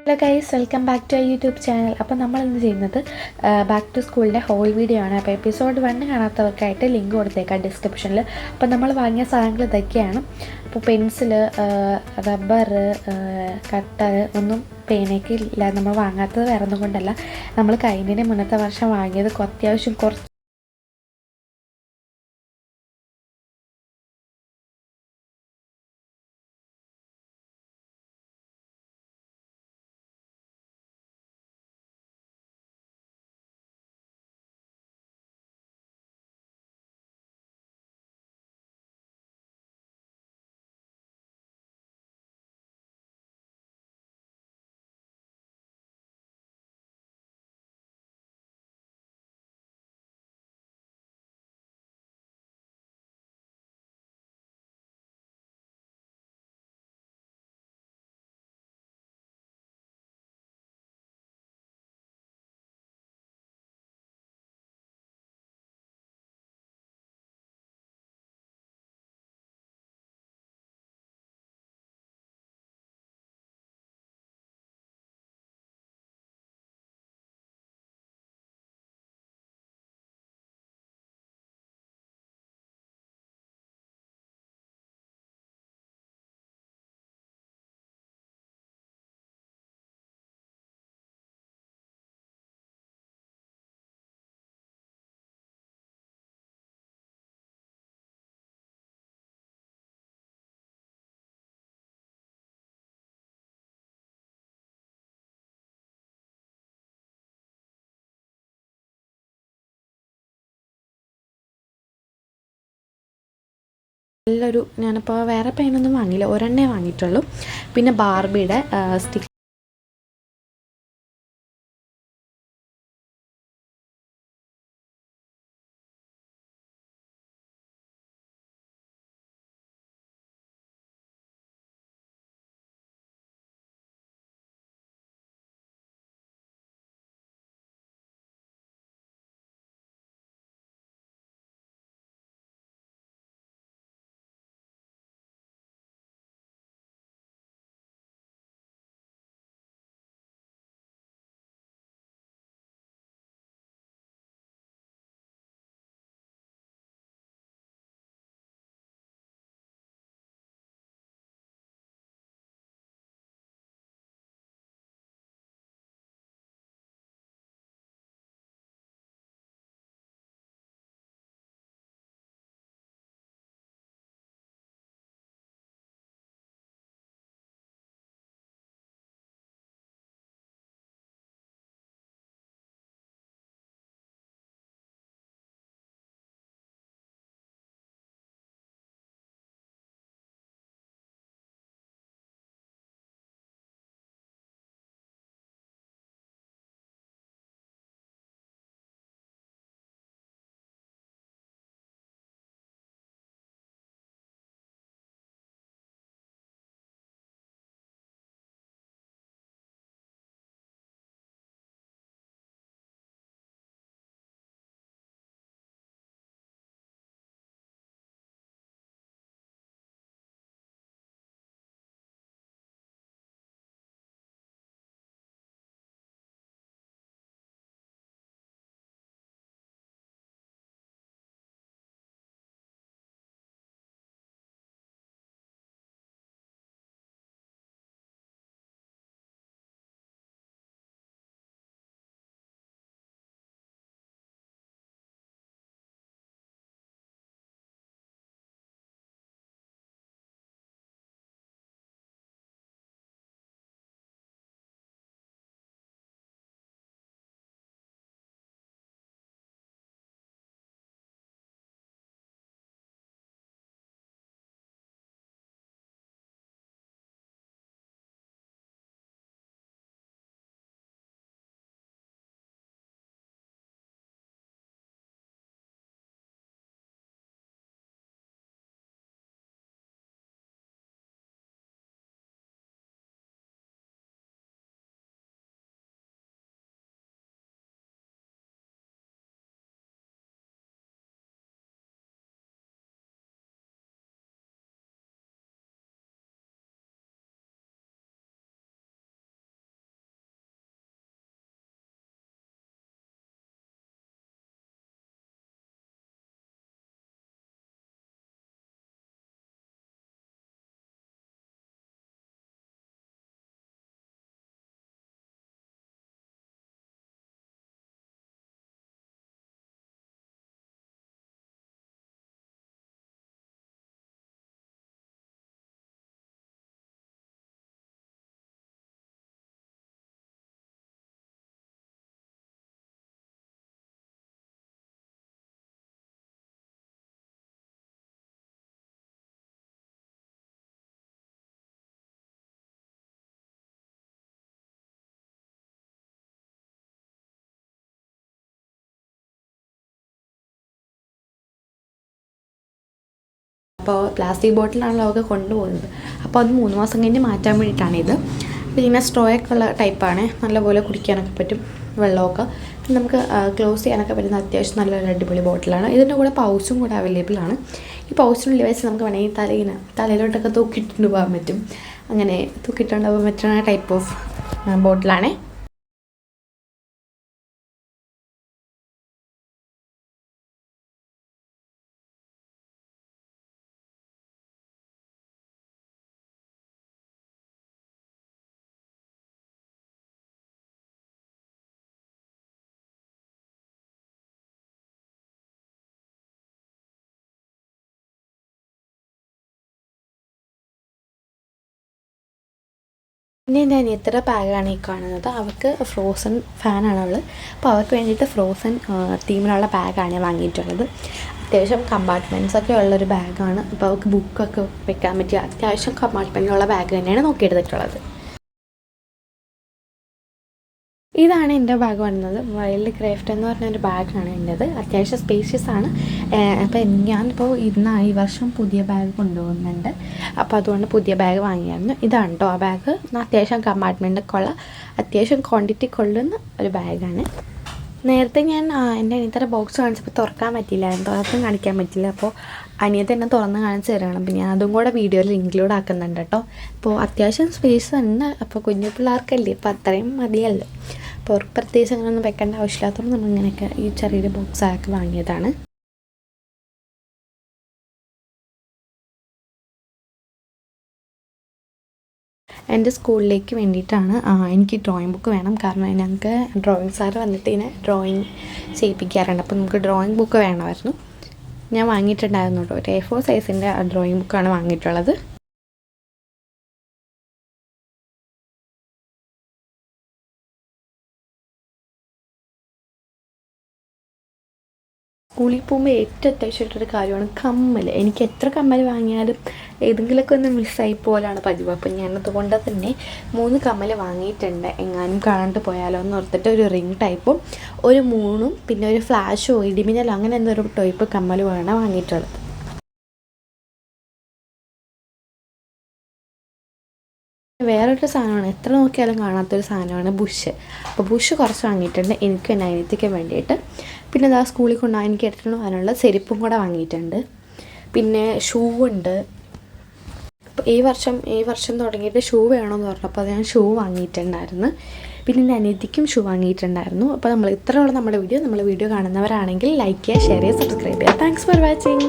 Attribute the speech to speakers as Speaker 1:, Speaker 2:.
Speaker 1: Hello guys, welcome back to YouTube channel. അപ്പോൾ നമ്മൾ ഇന്ന് ചെയ്യുന്നത് ബാക്ക് ടു സ്കൂളിൻ്റെ ഹോൾ വീഡിയോ ആണ്. അപ്പോൾ എപ്പിസോഡ് 1 കാണാത്തവർക്കായിട്ട് ലിങ്ക് കൊടുത്തേക്കാം ഡിസ്ക്രിപ്ഷനിൽ. അപ്പോൾ നമ്മൾ വാങ്ങിയ സാധനങ്ങൾ ഇതൊക്കെയാണ്. അപ്പോൾ പെൻസില്, റബ്ബർ, കട്ടർ ഒന്നും പേനയ്ക്ക് ഇല്ല. നമ്മൾ വാങ്ങാത്തത് വേറെ ഒന്നും കൊണ്ടല്ല, നമ്മൾ കഴിഞ്ഞതിൻ്റെ മുന്നത്തെ വർഷം വാങ്ങിയത് അത്യാവശ്യം കുറച്ച് നല്ലൊരു, ഞാനിപ്പോൾ വേറെ പെയിനൊന്നും വാങ്ങിയില്ല, ഒരെണ്ണേ വാങ്ങിയിട്ടുള്ളൂ. പിന്നെ ബാർബിയുടെ സ്റ്റിക്ക് അപ്പോൾ പ്ലാസ്റ്റിക് ബോട്ടിലാണല്ലോ അവർക്ക് കൊണ്ടുപോകുന്നത്. അപ്പോൾ അത് 3 മാസം കഴിഞ്ഞ് മാറ്റാൻ വേണ്ടിയിട്ടാണിത്. പിന്നെ സ്ട്രോയൊക്കെ ഉള്ള ടൈപ്പാണ്, നല്ലപോലെ കുടിക്കാനൊക്കെ പറ്റും വെള്ളമൊക്കെ. പിന്നെ നമുക്ക് ക്ലോസ് ചെയ്യാനൊക്കെ പറ്റുന്ന അത്യാവശ്യം നല്ലൊരു അടിപൊളി ബോട്ടിലാണ്. ഇതിൻ്റെ കൂടെ പൗച്ചും കൂടെ അവൈലബിൾ ആണ്. ഈ പൗച്ചിനുള്ളിൽ വെച്ച് നമുക്ക് വേണമെങ്കിൽ തലയിലോട്ടൊക്കെ തൂക്കിയിട്ടുണ്ട് പോകാൻ പറ്റും. അങ്ങനെ തൂക്കിയിട്ടുണ്ട് പോകാൻ പറ്റുന്ന ടൈപ്പ് ഓഫ് ബോട്ടിലാണേ. പിന്നെ എൻ്റെ അനിയത്തിയുടെ ബാഗാണ് ഈ കാണുന്നത്. അവൾക്ക് ഫ്രോസൺ ഫാനാണ് അവൾ. അപ്പോൾ അവർക്ക് വേണ്ടിയിട്ട് ഫ്രോസൺ തീമിലുള്ള ബാഗാണ് ഞാൻ വാങ്ങിയിട്ടുള്ളത്. അത്യാവശ്യം കമ്പാർട്ട്മെൻറ്റ്സൊക്കെ ഉള്ളൊരു ബാഗാണ്. അപ്പോൾ അവൾക്ക് ബുക്കൊക്കെ വെക്കാൻ പറ്റിയ അത്യാവശ്യം കമ്പാർട്ട്മെൻറ്റുള്ള ബാഗ് തന്നെയാണ് നോക്കിയെടുത്തിട്ടുള്ളത്. ഇതാണ് എൻ്റെ ബാഗ് വന്നത്. വൈൽഡ് ക്രാഫ്റ്റ് എന്ന് പറഞ്ഞൊരു ബാഗാണ് എൻ്റെത്. അത്യാവശ്യം സ്പേഷ്യസ് ആണ്. അപ്പോൾ ഞാനിപ്പോൾ ഈ വർഷം പുതിയ ബാഗ് കൊണ്ടുപോകുന്നുണ്ട്. അപ്പോൾ അതുകൊണ്ട് പുതിയ ബാഗ് വാങ്ങിയായിരുന്നു. ഇതാണ് കേട്ടോ ആ ബാഗ്. അത്യാവശ്യം കമ്പാർട്ട്മെൻറ്റൊക്കെ ഉള്ള അത്യാവശ്യം ക്വാണ്ടിറ്റി കൊള്ളുന്ന ഒരു ബാഗാണ്. നേരത്തെ ഞാൻ എൻ്റെ അനിയത്തിയുടെ ബോക്സ് കാണിച്ചപ്പോൾ തുറക്കാൻ പറ്റിയില്ലായിരുന്നു, തുറക്കും കാണിക്കാൻ പറ്റില്ല. അപ്പോൾ അനിയത്തി എന്നെ തുറന്ന് കാണിച്ച് തരണം. അപ്പോൾ ഞാൻ അതും കൂടെ വീഡിയോയിൽ ഇൻക്ലൂഡ് ആക്കുന്നുണ്ട് കേട്ടോ. അപ്പോൾ അത്യാവശ്യം സ്പേസ് ഉണ്ട്. അപ്പോൾ കുഞ്ഞു പിള്ളേർക്കല്ലേ, അപ്പോൾ അത്രയും മതിയല്ലോ. അപ്പോൾ അവർക്ക് പ്രത്യേകിച്ച് അങ്ങനെയൊന്നും വെക്കേണ്ട ആവശ്യമില്ലാത്തതുകൊണ്ട് നമ്മളിങ്ങനെയൊക്കെ ഈ ചെറിയൊരു ബോക്സ് ആക്കി വാങ്ങിയതാണ്. എൻ്റെ സ്കൂളിലേക്ക് വേണ്ടിയിട്ടാണ്. എനിക്ക് ഡ്രോയിങ് ബുക്ക് വേണം. കാരണം ഞങ്ങൾക്ക് ഡ്രോയിങ് സാറ് വന്നിട്ട് ഇതിനെ ഡ്രോയിങ് ചെയ്യിപ്പിക്കാറുണ്ട്. അപ്പോൾ നമുക്ക് ഡ്രോയിങ് ബുക്ക് വേണമായിരുന്നു. ഞാൻ വാങ്ങിയിട്ടുണ്ടായിരുന്നു കേട്ടോ. ഒരു A4 സൈസിൻ്റെ ഡ്രോയിങ് ബുക്കാണ് വാങ്ങിയിട്ടുള്ളത്. സ്കൂളിൽ പോകുമ്പോൾ ഏറ്റവും അത്യാവശ്യമായിട്ടൊരു കാര്യമാണ് കമ്മൽ. എനിക്ക് എത്ര കമ്മൽ വാങ്ങിയാലും ഏതെങ്കിലുമൊക്കെ ഒന്ന് മിസ്സായി പോലാണ് പതിവ്. അപ്പം ഞാനതുകൊണ്ട് തന്നെ 3 കമ്മൽ വാങ്ങിയിട്ടുണ്ട്. എങ്ങാനും കാണാണ്ട് പോയാലോ എന്ന് ഓർത്തിട്ട് ഒരു റിങ് ടൈപ്പും ഒരു 3ഉം പിന്നെ ഒരു ഫ്ലാഷോ ഇടിമിന്നലോ അങ്ങനെ എന്തൊരു ടൈപ്പ് കമ്മലുമാണ് വാങ്ങിയിട്ടുള്ളത്. വേറൊരു സാധനമാണ്, എത്ര നോക്കിയാലും കാണാത്തൊരു സാധനമാണ് ബുഷ്. അപ്പോൾ ബുഷ് കുറച്ച് വാങ്ങിയിട്ടുണ്ട് എനിക്ക് എൻ്റെ അനിയത്തിക്ക് വേണ്ടിയിട്ട്. പിന്നെ അതാ സ്കൂളിൽ കൊണ്ടുപോകാൻ എനിക്ക് എടുത്തിട്ട് അതിനുള്ള ചെരുപ്പും കൂടെ വാങ്ങിയിട്ടുണ്ട്. പിന്നെ ഷൂ ഉണ്ട്. അപ്പോൾ ഈ വർഷം തുടങ്ങിയിട്ട് ഷൂ വേണമെന്ന് പറഞ്ഞപ്പോൾ അത് ഞാൻ ഷൂ വാങ്ങിയിട്ടുണ്ടായിരുന്നു. പിന്നെ എൻ്റെ അനിയത്തിക്കും ഷൂ വാങ്ങിയിട്ടുണ്ടായിരുന്നു. അപ്പോൾ നമ്മൾ ഇത്രയുള്ള നമ്മുടെ വീഡിയോ കാണുന്നവരാണെങ്കിൽ ലൈക്ക് ചെയ്യുക, ഷെയർ ചെയ്യുക, സബ്സ്ക്രൈബ് ചെയ്യുക. Thanks for watching.